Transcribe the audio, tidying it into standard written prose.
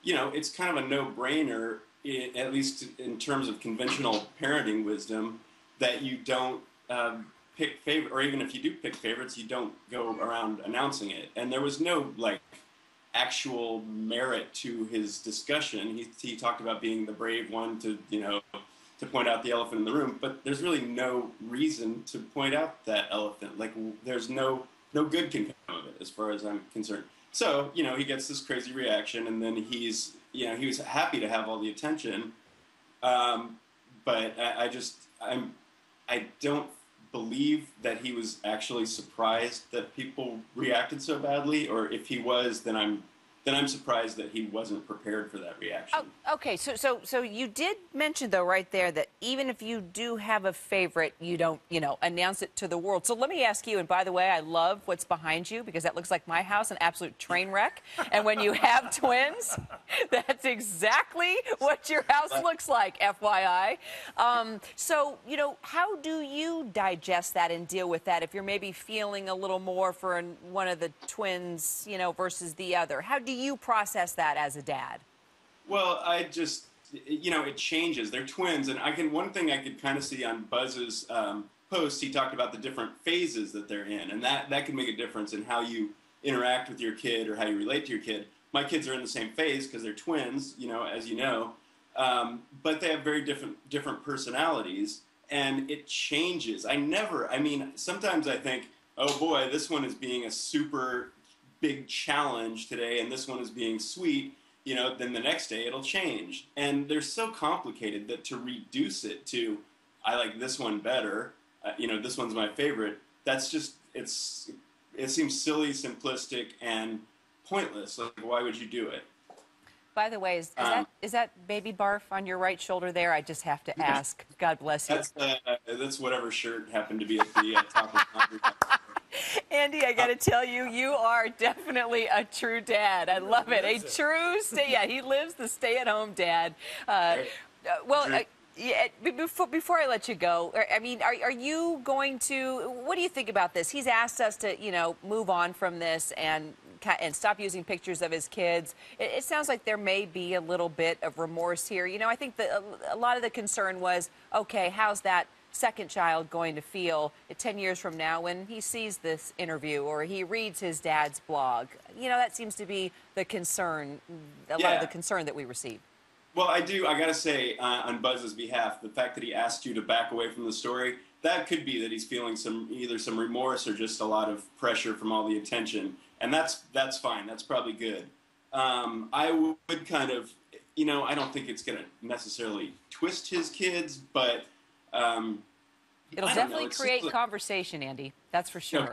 it's kind of a no-brainer, at least in terms of conventional parenting wisdom, that you don't pick favorite, or even if you do pick favorites, you don't go around announcing it. And there was no like actual merit to his discussion. He talked about being the brave one to to point out the elephant in the room, but there's really no reason to point out that elephant. Like there's no good can come of it as far as I'm concerned. So he gets this crazy reaction, and then he was happy to have all the attention, but I don't believe that he was actually surprised that people reacted so badly, or if he was, then I'm surprised that he wasn't prepared for that reaction. Oh, okay, so you did mention, though, right there that even if you do have a favorite, you don't, announce it to the world. So let me ask you, and by the way, I love what's behind you because that looks like my house, an absolute train wreck. And when you have twins, that's exactly what your house looks like, FYI. So, how do you digest that and deal with that if you're maybe feeling a little more for one of the twins, versus the other? How do you process that as a dad? Well, I just, it changes. They're twins, and one thing I could kind of see on Buzz's post, he talked about the different phases that they're in, and that can make a difference in how you interact with your kid or how you relate to your kid. My kids are in the same phase because they're twins, as you know, but they have very different personalities, and it changes. Sometimes I think, oh boy, this one is being a super big challenge today, and this one is being sweet, then the next day it'll change. And they're so complicated that to reduce it to, I like this one better, this one's my favorite, that's just, it seems silly, simplistic, and pointless. Like, why would you do it? By the way, is that baby barf on your right shoulder there? I just have to ask. God bless you. That's whatever shirt happened to be at the top of the laundry. Andy, I got to tell you, you are definitely a true dad. I love it. A true he lives the stay-at-home dad. Yeah, before I let you go, are you going to, what do you think about this? He's asked us to, move on from this and stop using pictures of his kids. It sounds like there may be a little bit of remorse here. I think that a lot of the concern was, okay, how's that second child going to feel 10 years from now when he sees this interview or he reads his dad's blog? That seems to be the concern, a lot of the concern that we receive. Well, I got to say, on Buzz's behalf, the fact that he asked you to back away from the story, that could be that he's feeling either some remorse or just a lot of pressure from all the attention. And that's fine. That's probably good. I would kind of, I don't think it's going to necessarily twist his kids, but it'll definitely create conversation, Andy. That's for sure.